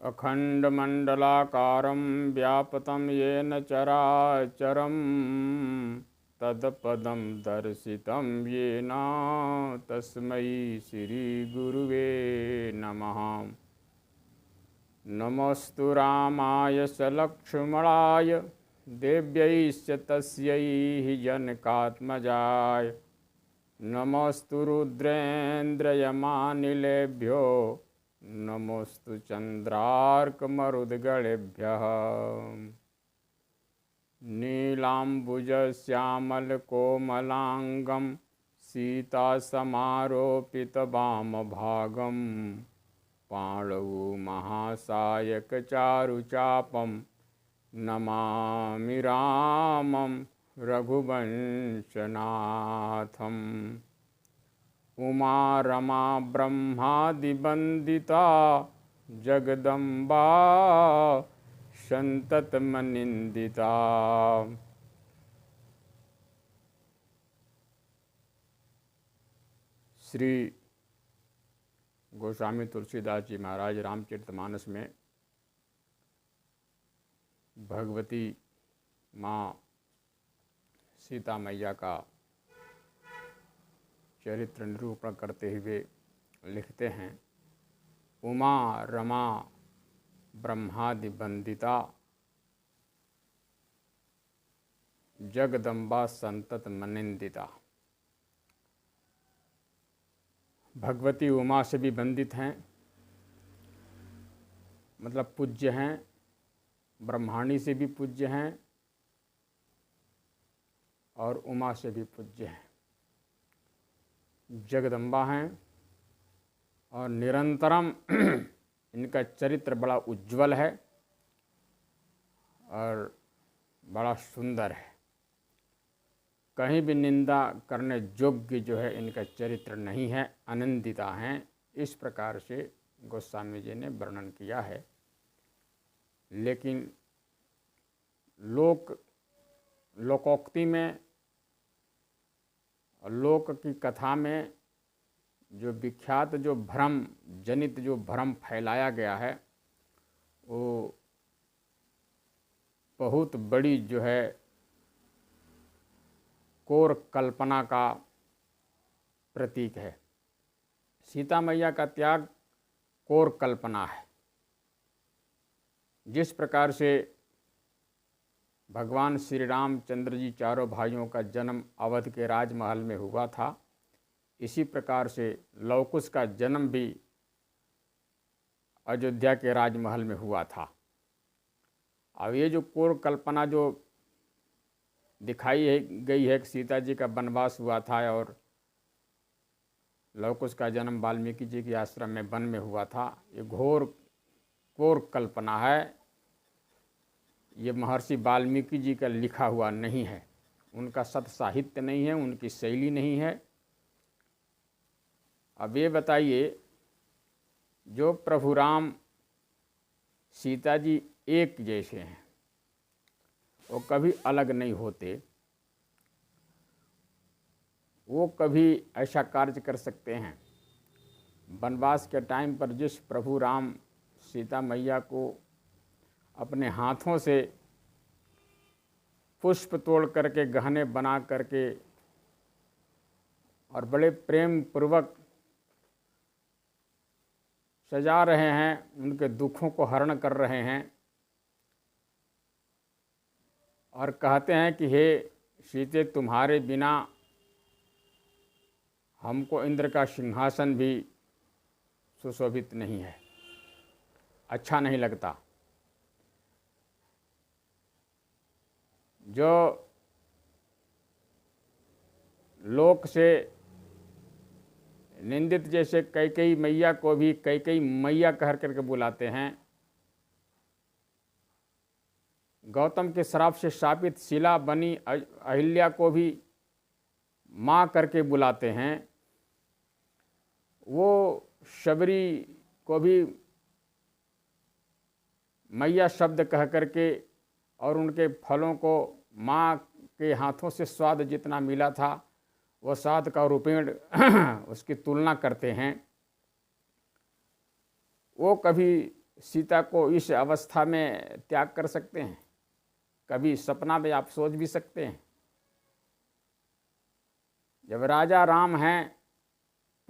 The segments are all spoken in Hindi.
अखण्डमण्डलाकारं व्याप्तं येन चराचरं तत्पदं दर्शितं येन तस्मै श्रीगुरुवे नमः। नमोऽस्तु रामाय च लक्ष्मणाय देव्यैश्च तस्यै जनकात्मजाय। नमोऽस्तु रुद्रेन्द्रयमानिलेभ्यो नमोऽस्तु चन्द्रार्कमरुद्गणेभ्यः। नीलाम्बुजश्यामलकोमलाङ्गं सीतासमारोपितवामभागं पाणौ महासायकचारुचापं नमामि रामं रघुवंशनाथम्। उमा रमा ब्रह्मादिवन्दिता जगदम्बा सन्ततमनिन्दिता। श्री गोस्वामी तुलसीदास जी महाराज रामचरितमानस में भगवती माँ सीता मैया का चरित्र निरूपण करते हुए लिखते हैं, उमा रमा ब्रह्मादि वंदिता जगदम्बा संतत मनिंदिता। भगवती उमा से भी वंदित हैं, मतलब पूज्य हैं, ब्रह्माणी से भी पूज्य हैं और उमा से भी पूज्य हैं, जगदम्बा हैं और निरंतरम इनका चरित्र बड़ा उज्जवल है और बड़ा सुंदर है। कहीं भी निंदा करने योग्य जो है इनका चरित्र नहीं है, आनंदिता हैं। इस प्रकार से गोस्वामी जी ने वर्णन किया है। लेकिन लोकोक्ति में, लोक की कथा में जो विख्यात जो भ्रम जनित जो भ्रम फैलाया गया है वो बहुत बड़ी जो है कोर कल्पना का प्रतीक है। सीता मैया का त्याग कोर कल्पना है। जिस प्रकार से भगवान श्री रामचंद्र जी चारों भाइयों का जन्म अवध के राजमहल में हुआ था, इसी प्रकार से लवकुश का जन्म भी अयोध्या के राजमहल में हुआ था। अब ये जो कोर कल्पना जो दिखाई गई है कि सीता जी का वनवास हुआ था और लवकुश का जन्म वाल्मीकि जी के आश्रम में वन में हुआ था, ये घोर कोर कल्पना है। ये महर्षि वाल्मीकि जी का लिखा हुआ नहीं है, उनका सत साहित्य नहीं है, उनकी शैली नहीं है। अब ये बताइए, जो प्रभु राम सीता जी एक जैसे हैं, वो कभी अलग नहीं होते, वो कभी ऐसा कार्य कर सकते हैं। वनवास के टाइम पर जिस प्रभु राम सीता मैया को अपने हाथों से पुष्प तोड़ करके गहने बना करके और बड़े प्रेम पूर्वक सजा रहे हैं, उनके दुखों को हरण कर रहे हैं और कहते हैं कि हे सीते, तुम्हारे बिना हमको इंद्र का सिंहासन भी सुशोभित नहीं है, अच्छा नहीं लगता। जो लोक से निंदित जैसे कैकेयी मैया को भी कैकेयी मैया कह करके बुलाते हैं, गौतम के श्राप से शापित शिला बनी अहिल्या को भी माँ करके बुलाते हैं, वो शबरी को भी मैया शब्द कह करके और उनके फलों को माँ के हाथों से स्वाद जितना मिला था वो स्वाद का रूपेण उसकी तुलना करते हैं। वो कभी सीता को इस अवस्था में त्याग कर सकते हैं? कभी सपना में आप सोच भी सकते हैं? जब राजा राम हैं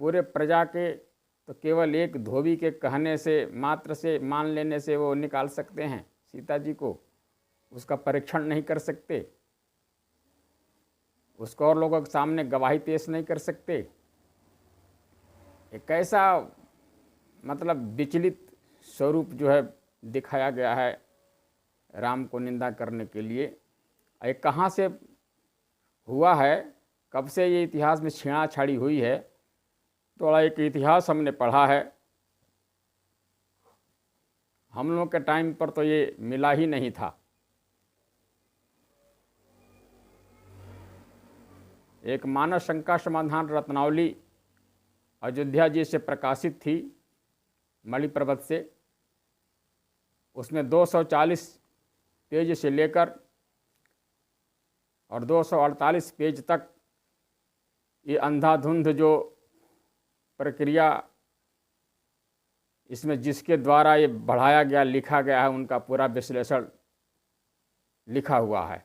पूरे प्रजा के, तो केवल एक धोबी के कहने से मात्र से मान लेने से वो निकाल सकते हैं सीता जी को? उसका परीक्षण नहीं कर सकते? उसको और लोगों के सामने गवाही पेश नहीं कर सकते? एक ऐसा मतलब विचलित स्वरूप जो है दिखाया गया है राम को निंदा करने के लिए। ये कहाँ से हुआ है, कब से ये इतिहास में छेड़ा छाड़ी हुई है? थोड़ा एक इतिहास हमने पढ़ा है, हम लोग के टाइम पर तो ये मिला ही नहीं था। एक मानव शंका समाधान रत्नावली अयोध्या जी से प्रकाशित थी, मणिपर्वत से। उसमें 240 पेज से लेकर और 248 पेज तक ये अंधाधुंध जो प्रक्रिया इसमें जिसके द्वारा ये बढ़ाया गया, लिखा गया है, उनका पूरा विश्लेषण लिखा हुआ है।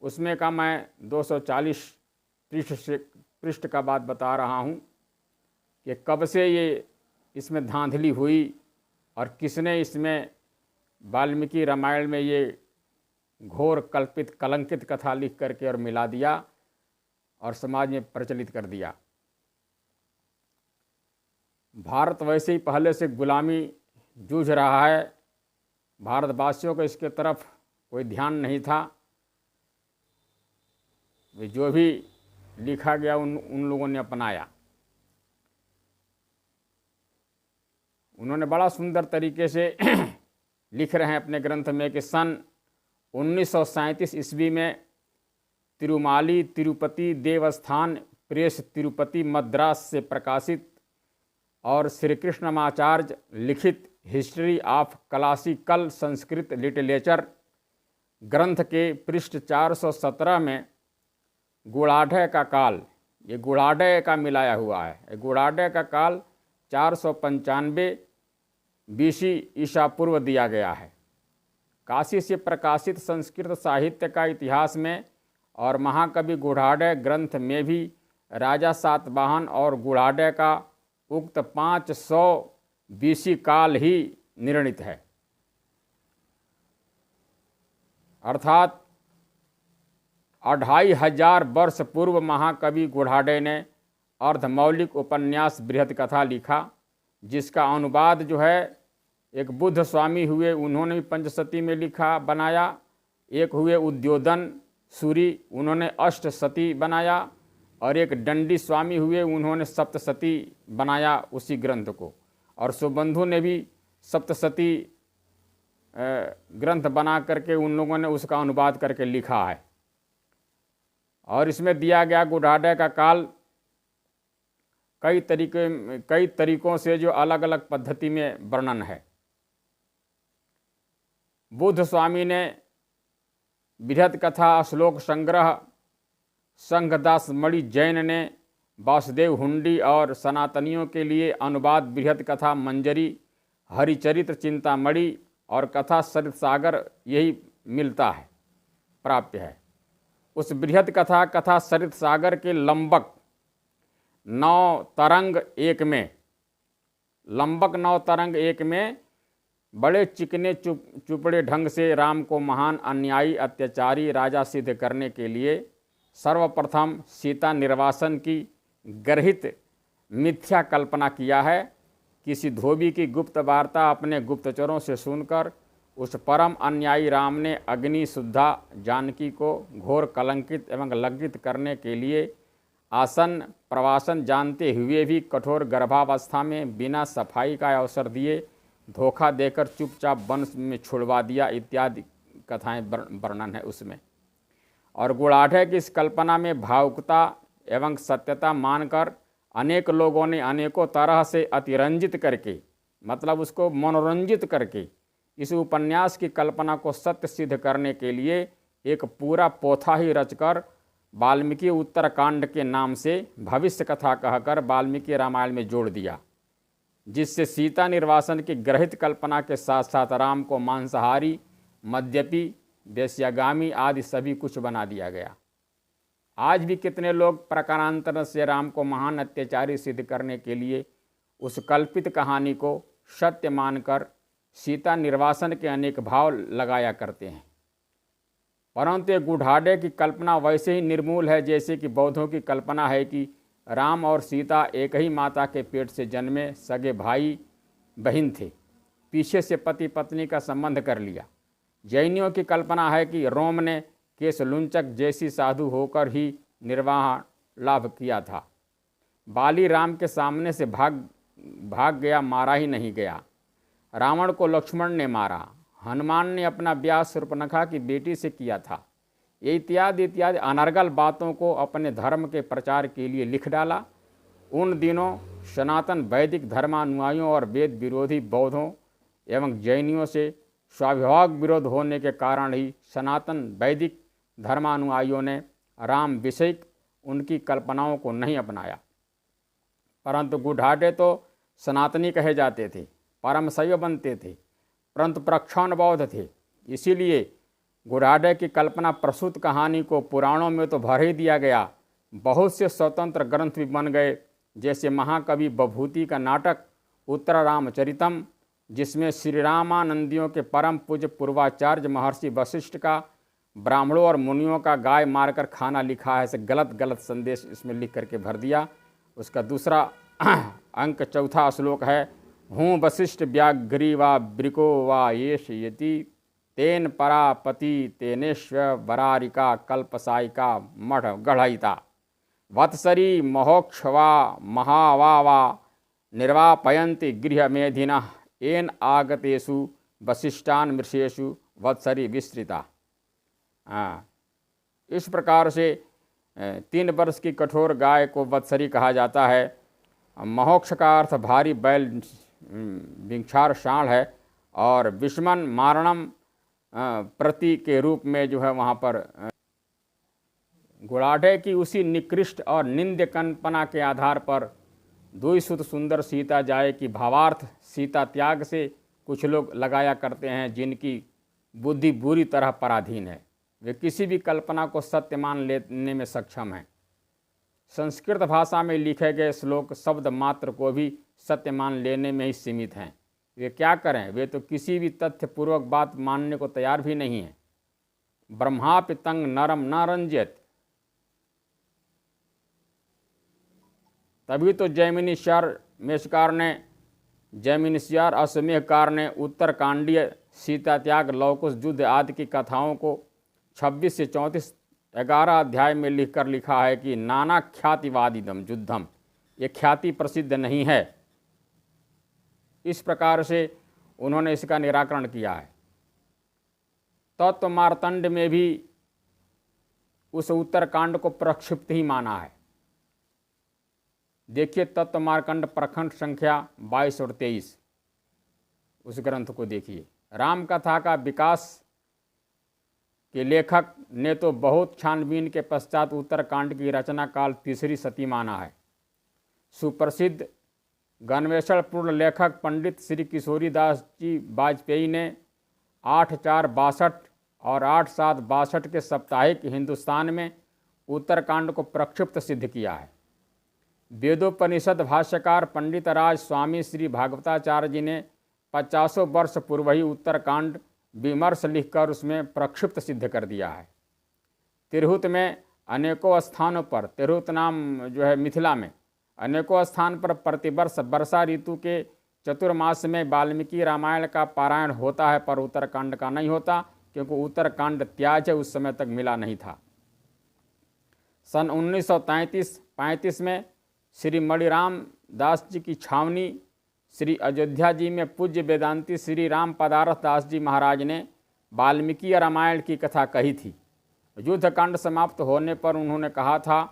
उसमें का मैं 240 पृष्ठ का बात बता रहा हूँ कि कब से ये इसमें धांधली हुई और किसने इसमें वाल्मीकि रामायण में ये घोर कल्पित कलंकित कथा लिख करके और मिला दिया और समाज में प्रचलित कर दिया। भारत वैसे ही पहले से गुलामी जूझ रहा है, भारतवासियों को इसके तरफ कोई ध्यान नहीं था। वे जो भी लिखा गया उन लोगों ने अपनाया। उन्होंने बड़ा सुंदर तरीके से लिख रहे हैं अपने ग्रंथ में कि सन 1937 ईस्वी में तिरुमाली तिरुपति देवस्थान प्रेस तिरुपति मद्रास से प्रकाशित और श्री कृष्णमाचार्य लिखित history of classical Sanskrit literature ग्रंथ के पृष्ठ 417 में गुणाढ़ का काल, ये गुणाढ़ का मिलाया हुआ है, गुणाढ़ का काल 495 BC ईसा पूर्व दिया गया है। काशी से प्रकाशित संस्कृत साहित्य का इतिहास में और महाकवि गुणाढ़ ग्रंथ में भी राजा सातवाहन और गुणाढ़ का उक्त 500 BC काल ही निर्णित है, अर्थात 2500 वर्ष पूर्व महाकवि गुणाढ़ ने अर्धमौलिक उपन्यास बृहद कथा लिखा, जिसका अनुवाद जो है एक बुद्ध स्वामी हुए, उन्होंने भी पंचशती में लिखा बनाया। एक हुए उद्योधन सूरी, उन्होंने अष्टशती बनाया, और एक दंडी स्वामी हुए, उन्होंने सप्तशती बनाया उसी ग्रंथ को। और सुबंधु ने भी सप्तशती ग्रंथ बना करके उन लोगों ने उसका अनुवाद करके लिखा है। और इसमें दिया गया गुणाढ़ का काल कई तरीकों से जो अलग अलग पद्धति में वर्णन है। बुद्ध स्वामी ने बृहद कथा श्लोक संग्रह, संघदास मणि जैन ने वासुदेव हुंडी और सनातनियों के लिए अनुवाद बृहद कथा मंजरी, हरिचरित्र चिंतामणि और कथा सरित सागर यही मिलता है, प्राप्य है। उस बृहद कथा सरित सागर के लंबक 9 तरंग एक में, लंबक 9 तरंग एक में बड़े चिकने चुपड़े ढंग से राम को महान अन्यायी अत्याचारी राजा सिद्ध करने के लिए सर्वप्रथम सीता निर्वासन की गर्हित मिथ्या कल्पना किया है। किसी धोबी की गुप्त वार्ता अपने गुप्तचरों से सुनकर उस परम अन्यायी राम ने अग्नि शुद्धा जानकी को घोर कलंकित एवं लज्जित करने के लिए आसन प्रवासन जानते हुए भी कठोर गर्भावस्था में बिना सफाई का अवसर दिए धोखा देकर चुपचाप वन में छुड़वा दिया इत्यादि कथाएं वर्णन है उसमें। और गुणाढ़ की इस कल्पना में भावुकता एवं सत्यता मानकर अनेक लोगों ने अनेकों तरह से अतिरंजित करके, मतलब उसको मनोरंजित करके, इस उपन्यास की कल्पना को सत्य सिद्ध करने के लिए एक पूरा पोथा ही रचकर वाल्मीकि उत्तरकांड के नाम से भविष्य कथा कहकर वाल्मीकि रामायण में जोड़ दिया। जिससे सीता निर्वासन की ग्रहित कल्पना के साथ साथ राम को मांसाहारी, मद्यपी, वेश्यागामी आदि सभी कुछ बना दिया गया। आज भी कितने लोग प्रकारांतर से राम को महान अत्याचारी सिद्ध करने के लिए उस कल्पित कहानी को सत्य मानकर सीता निर्वासन के अनेक भाव लगाया करते हैं, परंतु ये गुढ़ाढ़े की कल्पना वैसे ही निर्मूल है जैसे कि बौद्धों की कल्पना है कि राम और सीता एक ही माता के पेट से जन्मे सगे भाई बहन थे, पीछे से पति पत्नी का संबंध कर लिया। जैनियों की कल्पना है कि रोम ने केशलुंचक जैसी साधु होकर ही निर्वाह लाभ किया था। बाली राम के सामने से भाग गया, मारा ही नहीं गया। रावण को लक्ष्मण ने मारा। हनुमान ने अपना ब्याह शूर्पणखा की बेटी से किया था। ये इत्यादि इत्यादि अनर्गल बातों को अपने धर्म के प्रचार के लिए लिख डाला। उन दिनों सनातन वैदिक धर्मानुयायियों और वेद विरोधी बौद्धों एवं जैनियों से स्वाभाविक विरोध होने के कारण ही सनातन वैदिक धर्मानुयायियों ने राम विषयक उनकी कल्पनाओं को नहीं अपनाया, परंतु गुढ़ाढ़े तो सनातनी कहे जाते थे, परम शैव बनते थे, परंतु प्रक्षौण बौद्ध थे। इसीलिए गुढ़ाढ़े की कल्पना प्रसूत कहानी को पुराणों में तो भर ही दिया गया, बहुत से स्वतंत्र ग्रंथ भी बन गए, जैसे महाकवि बभूति का नाटक उत्तर रामचरितम, जिसमें श्री रामानंदियों के परम पूज्य पूर्वाचार्य महर्षि वशिष्ठ का ब्राह्मणों और मुनियों का गाय मारकर खाना लिखा है। ऐसे गलत संदेश इसमें लिख करके भर दिया। उसका दूसरा अंक चौथा श्लोक है, हूँ वशिष्ठ व्याघ्रीवा ब्रिको वा येष यति तेन परापति तेनेश्वर वरारिका कल्पसायिका मठ गढ़यिता वत्सरी महोक्षवा महावावा निर्वापयन्ति गृहमेधिनः एन आगतेषु वशिष्ठान मृषेषु वत्सरी विस्तृता। इस प्रकार से 3 वर्ष की कठोर गाय को वत्सरी कहा जाता है। महोक्ष का अर्थ भारी बैल विंक्षार साढ़ है, और विषमन मारणम प्रति के रूप में जो है वहाँ पर गुढ़ाढ़े की उसी निकृष्ट और निंद्य कल्पना के आधार पर द्विसुत सुंदर सीता जाए की भावार्थ सीता त्याग से कुछ लोग लगाया करते हैं, जिनकी बुद्धि बुरी तरह पराधीन है। वे किसी भी कल्पना को सत्य मान लेने में सक्षम हैं। संस्कृत भाषा में लिखे गए श्लोक शब्द मात्र को भी सत्य मान लेने में ही सीमित हैं। वे क्या करें, वे तो किसी भी तथ्यपूर्वक बात मानने को तैयार भी नहीं हैं। ब्रह्मापि तंग नरम न रंजित, तभी तो जैमिनिश्यार अश्वमेधकार ने उत्तरकांडीय सीता त्याग लवकुश युद्ध आदि की कथाओं को 26 से 34 11 अध्याय में लिखा है कि नाना ख्यातिवादिदम युद्धम, ये ख्याति प्रसिद्ध नहीं है। इस प्रकार से उन्होंने इसका निराकरण किया है। तत्व मार्तंड में भी उस उत्तरकांड को प्रक्षिप्त ही माना है। देखिए तत्व मार्कंड प्रखंड संख्या 22 और 23, उस ग्रंथ को देखिए। राम कथा का विकास के लेखक ने तो बहुत छानबीन के पश्चात उत्तरकांड की रचना काल तीसरी सदी माना है। सुप्रसिद्ध गन्वेषणपूर्ण लेखक पंडित श्री किशोरीदास जी वाजपेयी ने 8/4/62 और 8/7/62 के साप्ताहिक हिंदुस्तान में उत्तरकांड को प्रक्षिप्त सिद्ध किया है। वेदोपनिषद भाष्यकार पंडित राज स्वामी श्री भागवताचार्य जी ने 50 वर्ष पूर्व ही उत्तरकांड विमर्श लिखकर उसमें प्रक्षिप्त सिद्ध कर दिया है। तिरहुत में अनेकों स्थानों पर, तिरहुत नाम जो है मिथिला में, अनेकों स्थान पर प्रतिवर्ष वर्षा ऋतु के चतुर्मास में वाल्मीकि रामायण का पारायण होता है, पर उत्तरकांड का नहीं होता, क्योंकि उत्तरकांड त्याज्य उस समय तक मिला नहीं था। सन 1933-35 में श्री मणिराम दास जी की छावनी श्री अयोध्या जी में पूज्य वेदांती श्री राम पदारथ दास जी महाराज ने वाल्मीकि रामायण की कथा कही थी। युद्धकांड समाप्त होने पर उन्होंने कहा था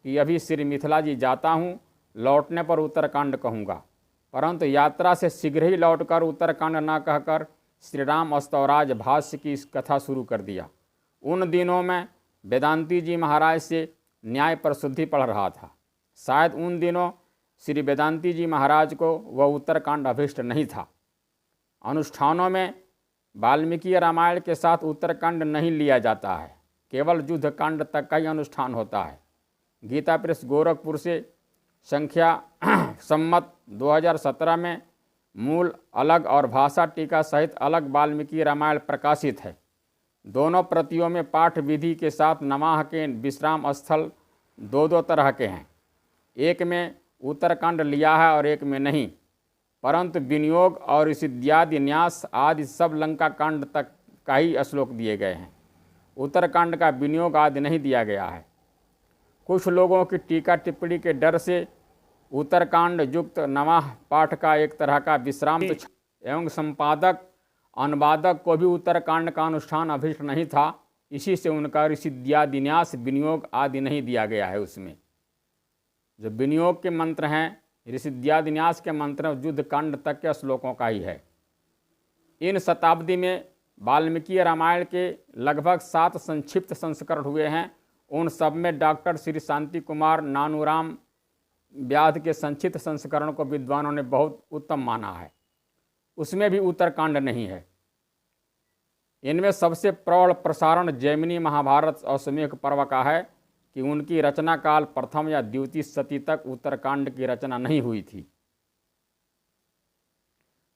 कि अभी श्री मिथिला जी जाता हूँ, लौटने पर उत्तरकांड कहूँगा, परंतु यात्रा से शीघ्र ही लौटकर उत्तरकांड न कहकर श्री राम स्तवराज भाष्य की इस कथा शुरू कर दिया। उन दिनों में वेदांती जी महाराज से न्याय प्रशुद्धि पढ़ रहा था। शायद उन दिनों श्री वेदांती जी महाराज को वह उत्तरकांड अभीष्ट नहीं था। अनुष्ठानों में वाल्मीकि रामायण के साथ उत्तरकांड नहीं लिया जाता है, केवल युद्ध कांड तक का ही अनुष्ठान होता है। गीता प्रेस गोरखपुर से संख्या सम्मत 2017 में मूल अलग और भाषा टीका सहित अलग वाल्मीकि रामायण प्रकाशित है। दोनों प्रतियों में पाठ विधि के साथ नवाह के विश्राम स्थल दो तरह के हैं। एक में उत्तरकांड लिया है और एक में नहीं, परंतु विनियोग और सिद्ध्यादि न्यास आदि सब लंका कांड तक का ही श्लोक दिए गए हैं। उत्तरकांड का विनियोग आदि नहीं दिया गया है। कुछ लोगों की टीका टिप्पणी के डर से उत्तरकांड युक्त नवाह पाठ का एक तरह का विश्राम एवं संपादक अनुवादक को भी उत्तरकांड का अनुष्ठान अभीष्ट नहीं था, इसी से उनका ऋषिद्यादि न्यास विनियोग आदि नहीं दिया गया है। उसमें जो विनियोग के मंत्र हैं, ऋषिद्यादि न्यास के मंत्र युद्ध कांड तक के श्लोकों का ही है। इन शताब्दी में वाल्मीकि रामायण के लगभग 7 संक्षिप्त संस्करण हुए हैं। उन सब में डॉक्टर श्री शांति कुमार नानूराम व्याध के संक्षिप्त संस्करण को विद्वानों ने बहुत उत्तम माना है। उसमें भी उत्तरकांड नहीं है। इनमें सबसे प्रौढ़ प्रसारण जैमिनी महाभारत और अश्वमेध पर्व का है कि उनकी रचना काल प्रथम या द्वितीय शती तक उत्तरकांड की रचना नहीं हुई थी।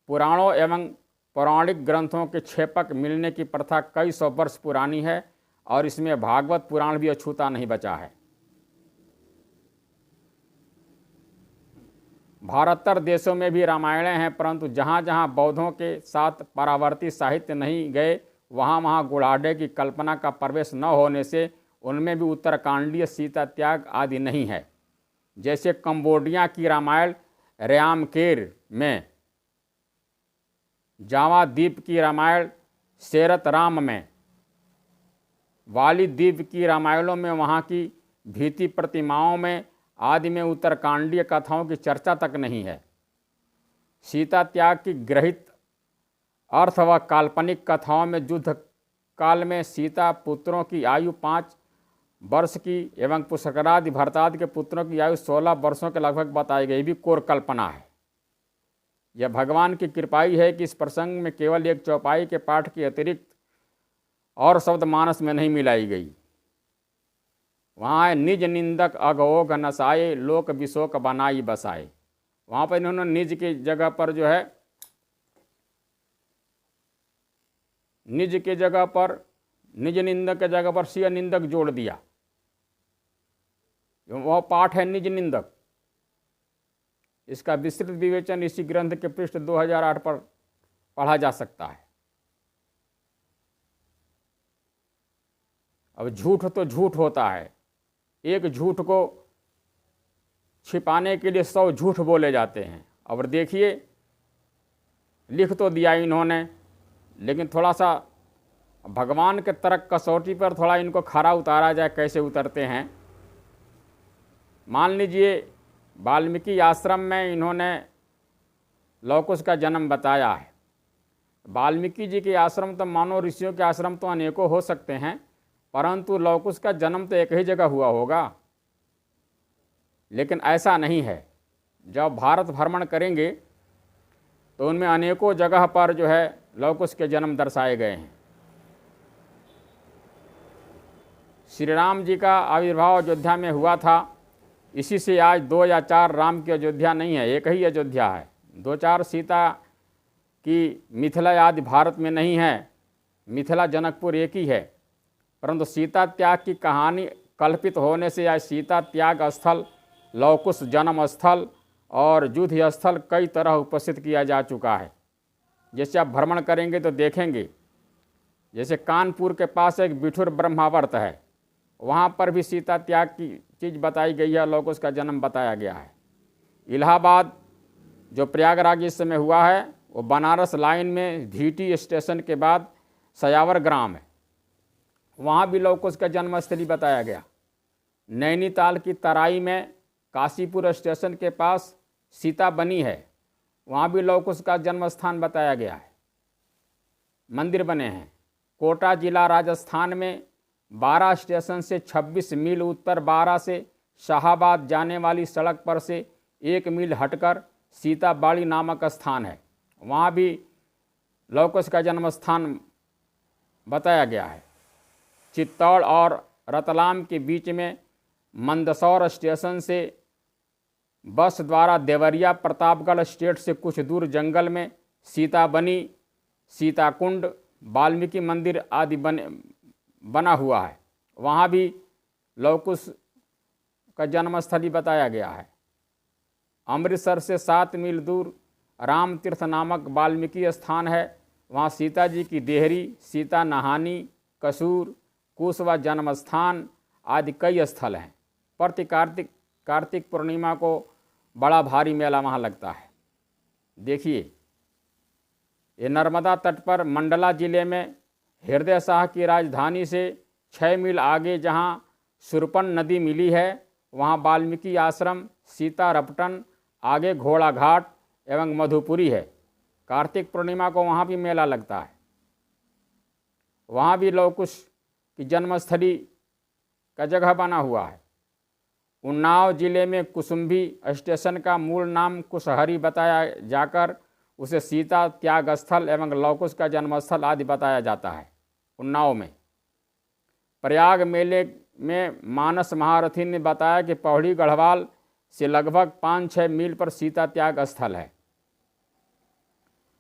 पुराणों एवं पौराणिक ग्रंथों के छेपक मिलने की प्रथा कई सौ वर्ष पुरानी है और इसमें भागवत पुराण भी अछूता नहीं बचा है। भारतर देशों में भी रामायणें हैं, परंतु जहाँ जहाँ बौद्धों के साथ परावर्ती साहित्य नहीं गए, वहाँ वहाँ गुढ़ाढ़े की कल्पना का प्रवेश न होने से उनमें भी उत्तरकांडीय सीता त्याग आदि नहीं है। जैसे कंबोडिया की रामायण रयामकेर में, जावा द्वीप की रामायण सेरत राम में, वाली द्वीप की रामायणों में वहाँ की भीति प्रतिमाओं में आदि में उत्तरकांडीय कथाओं की चर्चा तक नहीं है। सीता त्याग की ग्रहित अर्थ व काल्पनिक कथाओं में युद्ध काल में सीता पुत्रों की आयु 5 वर्ष की एवं पुष्करादि भरतादि के पुत्रों की आयु 16 वर्षों के लगभग बताई गई भी कोर कल्पना है। यह भगवान की कृपाई है कि इस प्रसंग में केवल एक चौपाई के पाठ के अतिरिक्त और शब्द मानस में नहीं मिलाई गई। वहाँ है निज निंदक अघोघ नसाए लोक विशोक बनाई बसाए। वहाँ पर इन्होंने निज की जगह पर जो है, निज के जगह पर, निज निंदक के जगह पर सिय निंदक जोड़ दिया। वह पाठ है निज निंदक। इसका विस्तृत विवेचन इसी ग्रंथ के पृष्ठ 2008 पर पढ़ा जा सकता है। अब झूठ तो झूठ होता है। एक झूठ को छिपाने के लिए 100 झूठ बोले जाते हैं। और देखिए, लिख तो दिया इन्होंने, लेकिन थोड़ा सा भगवान के तर्क कसौटी पर थोड़ा इनको खरा उतारा जाए, कैसे उतरते हैं। मान लीजिए वाल्मीकि आश्रम में इन्होंने लवकुश का जन्म बताया है। वाल्मीकि जी के आश्रम तो मानो ऋषियों के आश्रम तो अनेकों हो सकते हैं, परंतु लवकुश का जन्म तो एक ही जगह हुआ होगा। लेकिन ऐसा नहीं है। जब भारत भ्रमण करेंगे तो उनमें अनेकों जगह पर जो है लवकुश के जन्म दर्शाए गए हैं। श्री राम जी का आविर्भाव अयोध्या में हुआ था। इसी से आज 2 या 4 राम की अयोध्या नहीं है, एक ही अयोध्या है। 2-4 सीता की मिथिला आदि भारत में नहीं है। मिथिला जनकपुर एक ही है। परंतु सीता त्याग की कहानी कल्पित होने से या सीता त्याग स्थल, लवकुश जन्म स्थल और युद्ध स्थल कई तरह उपस्थित किया जा चुका है। जैसे आप भ्रमण करेंगे तो देखेंगे, जैसे कानपुर के पास एक बिठुर ब्रह्मावर्त है, वहाँ पर भी सीता त्याग की चीज़ बताई गई है, लवकुश का जन्म बताया गया है। इलाहाबाद जो प्रयागराज इस समय हुआ है, वो बनारस लाइन में धीटी स्टेशन के बाद सयावर ग्राम है, वहाँ भी लवकुश का जन्मस्थली बताया गया। नैनीताल की तराई में काशीपुर स्टेशन के पास सीता बनी है, वहाँ भी लवकुश का जन्म स्थान बताया गया है। मंदिर बने हैं। कोटा जिला राजस्थान में 12 स्टेशन से 26 मील उत्तर 12 से शाहाबाद जाने वाली सड़क पर से 1 मील हटकर सीताबाड़ी नामक स्थान है, वहाँ भी लव कुश का जन्म स्थान बताया गया है। चित्तौड़ और रतलाम के बीच में मंदसौर स्टेशन से बस द्वारा देवरिया प्रतापगढ़ स्टेट से कुछ दूर जंगल में सीताबनी, सीताकुंड, वाल्मीकि मंदिर आदि बना हुआ है, वहाँ भी लव कुश का जन्मस्थली बताया गया है। अमृतसर से 7 मील दूर राम तीर्थ नामक वाल्मीकि स्थान है, वहाँ सीता जी की देहरी, सीता नहानी, कसूर, कुशवा जन्म स्थान आदि कई स्थल हैं। प्रति कार्तिक पूर्णिमा को बड़ा भारी मेला वहाँ लगता है। देखिए, ये नर्मदा तट पर मंडला जिले में हृदय शाह की राजधानी से 6 मील आगे जहाँ सुरपन नदी मिली है, वहाँ वाल्मीकि आश्रम, सीता रपटन, आगे घोड़ा घाट एवं मधुपुरी है। कार्तिक पूर्णिमा को वहाँ भी मेला लगता है। वहाँ भी लव कुश की जन्मस्थली का जगह बना हुआ है। उन्नाव जिले में कुसुम्भी स्टेशन का मूल नाम कुशहरी बताया जाकर उसे सीता त्याग स्थल एवं लव कुश का जन्मस्थल आदि बताया जाता है। उन्नाव में प्रयाग मेले में मानस महारथी ने बताया कि पौड़ी गढ़वाल से लगभग 5-6 मील पर सीता त्याग स्थल है।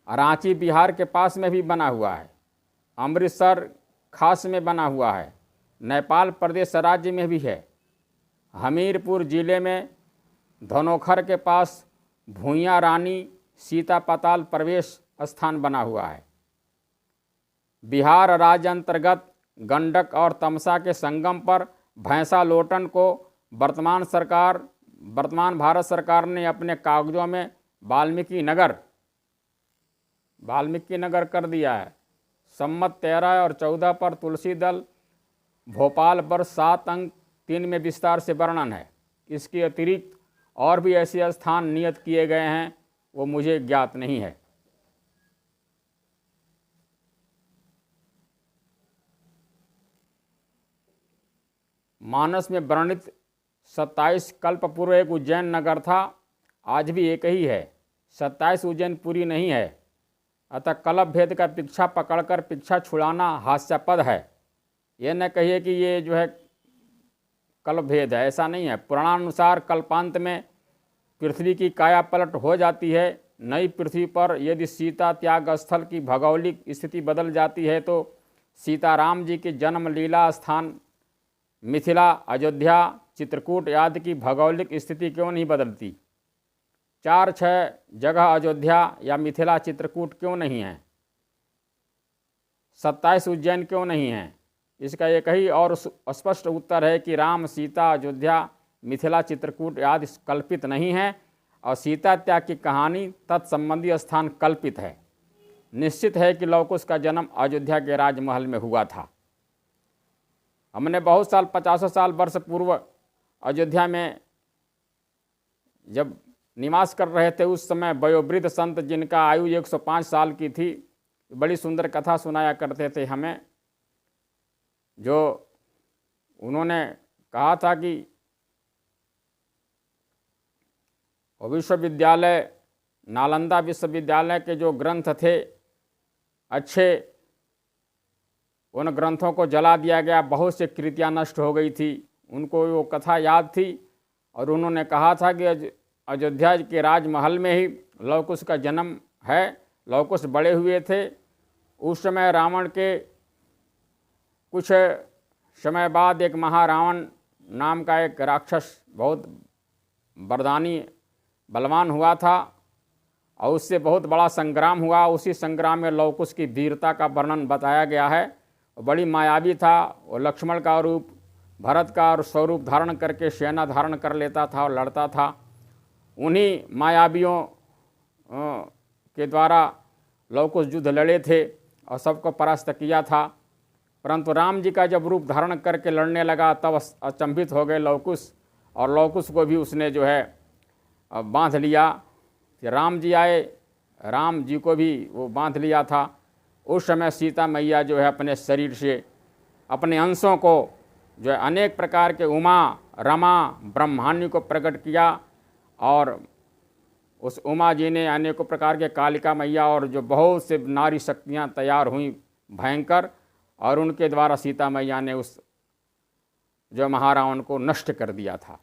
रांची बिहार के पास में भी बना हुआ है। अमृतसर खास में बना हुआ है। नेपाल प्रदेश राज्य में भी है। हमीरपुर जिले में धनोखर के पास भूइयाँ रानी सीता पाताल प्रवेश स्थान बना हुआ है। बिहार राज्य अंतर्गत गंडक और तमसा के संगम पर भैंसा लोटन को वर्तमान भारत सरकार ने अपने कागजों में वाल्मीकि नगर कर दिया है। सम्मत 13 और 14 पर तुलसी दल भोपाल पर 7 अंक 3 में विस्तार से वर्णन है। इसके अतिरिक्त और भी ऐसे स्थान नियत किए गए हैं, वो मुझे ज्ञात नहीं है। मानस में वर्णित 27 कल्प पूर्व एक उज्जैन नगर था, आज भी एक ही है। 27 उज्जैन पूरी नहीं है, अतः कल्प भेद का पीछा पकड़कर पीछा छुड़ाना हास्यास्पद है। यह न कहिए कि ये जो है कल्प भेद है, ऐसा नहीं है। पुराणानुसार कल्पांत में पृथ्वी की काया पलट हो जाती है। नई पृथ्वी पर यदि सीता त्याग स्थल की भौगोलिक स्थिति बदल जाती है तो सीताराम जी के जन्म लीला स्थान मिथिला, अयोध्या, चित्रकूट आदि की भौगोलिक स्थिति क्यों नहीं बदलती? 4-6 जगह अयोध्या या मिथिला, चित्रकूट क्यों नहीं है? 27 उज्जैन क्यों नहीं है? इसका एक ही और स्पष्ट उत्तर है कि राम, सीता, अयोध्या, मिथिला, चित्रकूट आदि कल्पित नहीं है और सीता त्याग की कहानी तत्संबंधी स्थान कल्पित है। निश्चित है कि लव कुश का जन्म अयोध्या के राजमहल में हुआ था। हमने बहुत साल 50 साल वर्ष पूर्व अयोध्या में जब निवास कर रहे थे, उस समय वयोवृद्ध संत जिनका आयु 105 साल की थी, बड़ी सुंदर कथा सुनाया करते थे हमें। जो उन्होंने कहा था कि विश्वविद्यालय, नालंदा विश्वविद्यालय के जो ग्रंथ थे अच्छे, उन ग्रंथों को जला दिया गया, बहुत से कृतियाँ नष्ट हो गई थी। उनको वो कथा याद थी और उन्होंने कहा था कि अयोध्या के राजमहल में ही लव कुश का जन्म है। लव कुश बड़े हुए थे। उस समय रावण के कुछ समय बाद एक महारावण नाम का एक राक्षस बहुत वरदानी बलवान हुआ था और उससे बहुत बड़ा संग्राम हुआ। उसी संग्राम में लव कुश की वीरता का वर्णन बताया गया है। बड़ी मायावी था। वो लक्ष्मण का रूप, भरत का स्वरूप धारण करके सेना धारण कर लेता था और लड़ता था। उन्हीं मायावियों के द्वारा लव कुश युद्ध लड़े थे और सबको परास्त किया था। परंतु राम जी का जब रूप धारण करके लड़ने लगा तब अचंभित हो गए लव कुश, और लव कुश को भी उसने जो है बांध लिया। कि राम जी आए, राम जी को भी वो बांध लिया था। उस समय सीता मैया जो है अपने शरीर से अपने अंशों को जो है अनेक प्रकार के उमा, रमा, ब्रह्मांड को प्रकट किया और उस उमा जी ने अनेकों प्रकार के कालिका मैया और जो बहुत से नारी शक्तियाँ तैयार हुई भयंकर, और उनके द्वारा सीता मैया ने उस जो महारावण को नष्ट कर दिया था।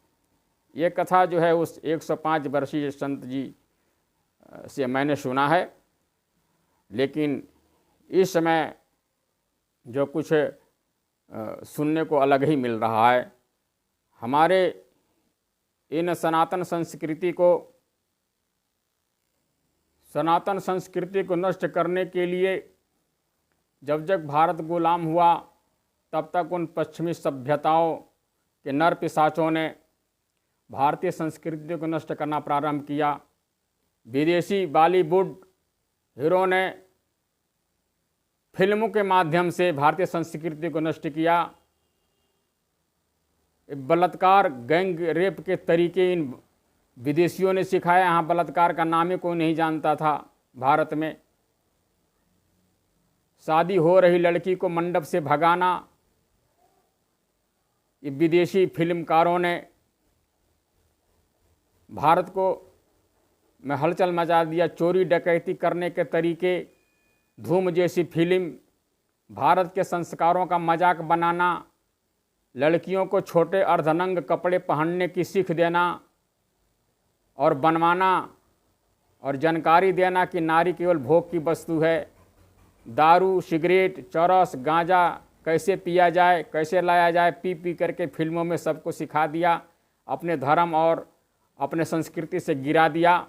ये कथा जो है उस 105 वर्षीय संत जी से मैंने सुना है, लेकिन इस समय जो कुछ सुनने को अलग ही मिल रहा है। हमारे इन सनातन संस्कृति को नष्ट करने के लिए जब जब भारत गुलाम हुआ तब तक उन पश्चिमी सभ्यताओं के नर पिशाचों ने भारतीय संस्कृति को नष्ट करना प्रारंभ किया। विदेशी बॉलीवुड हीरो ने फिल्मों के माध्यम से भारतीय संस्कृति को नष्ट किया। बलात्कार, गैंग रेप के तरीके इन विदेशियों ने सिखाया। यहाँ बलात्कार का नाम ही कोई नहीं जानता था भारत में। शादी हो रही लड़की को मंडप से भगाना, ये विदेशी फिल्मकारों ने भारत को में हलचल मचा दिया। चोरी डकैती करने के तरीके, धूम जैसी फिल्म, भारत के संस्कारों का मजाक बनाना, लड़कियों को छोटे अर्धनंग कपड़े पहनने की सीख देना और बनवाना, और जानकारी देना कि नारी केवल भोग की वस्तु है। दारू, सिगरेट, चरस, गांजा कैसे पिया जाए, कैसे लाया जाए, पी पी करके फिल्मों में सबको सिखा दिया। अपने धर्म और अपने संस्कृति से गिरा दिया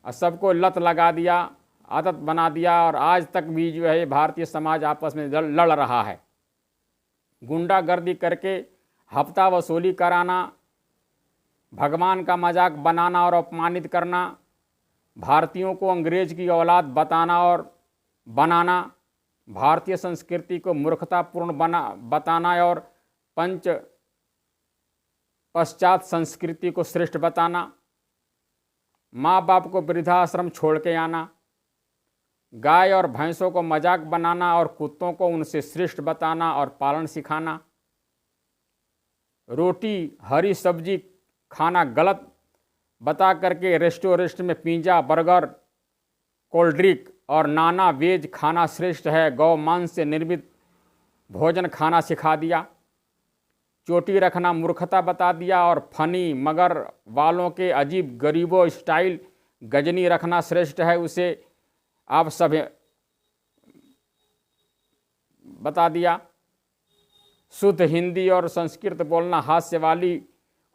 और सबको लत लगा दिया, आदत बना दिया। और आज तक भी जो है भारतीय समाज आपस में लड़ रहा है। गुंडागर्दी करके हफ्ता वसूली कराना, भगवान का मजाक बनाना और अपमानित करना, भारतीयों को अंग्रेज की औलाद बताना और बनाना, भारतीय संस्कृति को मूर्खतापूर्ण बताना और पश्चात संस्कृति को श्रेष्ठ बताना, माँ बाप को वृद्धाश्रम छोड़ के आना, गाय और भैंसों को मजाक बनाना और कुत्तों को उनसे श्रेष्ठ बताना और पालन सिखाना, रोटी हरी सब्जी खाना गलत बता करके रेस्टोरेंट में पिज़्ज़ा, बर्गर, कोल्ड ड्रिंक और नाना वेज खाना श्रेष्ठ है, गौ मांस से निर्मित भोजन खाना सिखा दिया। चोटी रखना मूर्खता बता दिया और फनी मगर वालों के अजीब गरीबों स्टाइल गजनी रखना श्रेष्ठ है, उसे आप सब बता दिया। शुद्ध हिंदी और संस्कृत बोलना हास्य वाली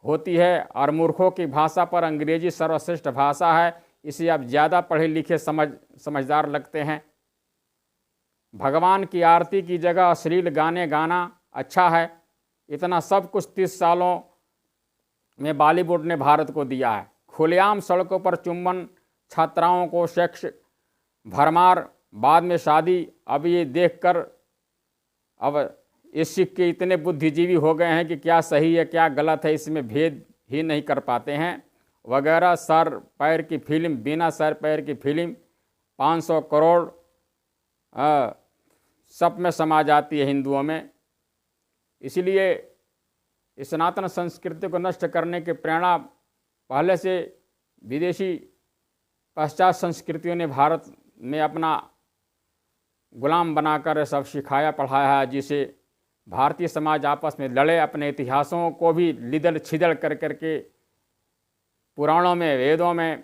होती है और मूर्खों की भाषा पर अंग्रेजी सर्वश्रेष्ठ भाषा है, इसे आप ज़्यादा पढ़े लिखे समझदार लगते हैं। भगवान की आरती की जगह अश्लील गाने गाना अच्छा है। इतना सब कुछ 30 सालों में बॉलीवुड ने भारत को दिया है। खुलेआम सड़कों पर चुम्बन, छात्राओं को सेक्स, भरमार, बाद में शादी। अब ये देखकर अब इस सिख के इतने बुद्धिजीवी हो गए हैं कि क्या सही है क्या गलत है इसमें भेद ही नहीं कर पाते हैं। वगैरह सर पैर की फिल्म, बिना सर पैर की फिल्म 500 करोड़ सब में समा जाती है हिंदुओं में। इसलिए इस सनातन संस्कृति को नष्ट करने की प्रेरणा पहले से विदेशी पश्चात संस्कृतियों ने भारत में अपना गुलाम बनाकर सब सिखाया पढ़ाया है, जिसे भारतीय समाज आपस में लड़े, अपने इतिहासों को भी लिदल छिदल कर करके पुराणों में, वेदों में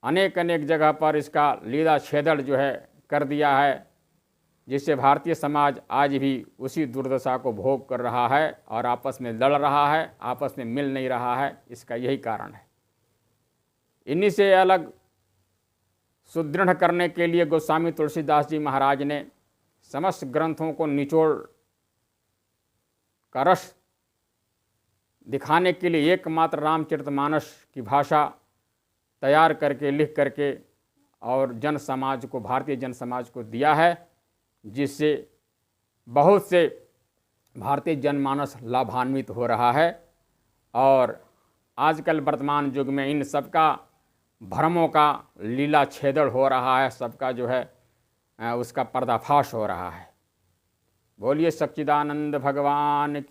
अनेक अनेक जगह पर इसका लीला छेदड़ जो है कर दिया है, जिससे भारतीय समाज आज भी उसी दुर्दशा को भोग कर रहा है और आपस में लड़ रहा है, आपस में मिल नहीं रहा है। इसका यही कारण है। इन्हीं से अलग सुदृढ़ करने के लिए गोस्वामी तुलसीदास जी महाराज ने समस्त ग्रंथों को निचोड़ का रस दिखाने के लिए एकमात्र रामचरितमानस की भाषा तैयार करके लिख करके और जन समाज को, भारतीय जन समाज को दिया है, जिससे बहुत से भारतीय जनमानस लाभान्वित हो रहा है। और आजकल वर्तमान युग में इन सबका भ्रमों का लीला छेदड़ हो रहा है, सबका जो है उसका पर्दाफाश हो रहा है। बोलिए सच्चिदानंद भगवान की।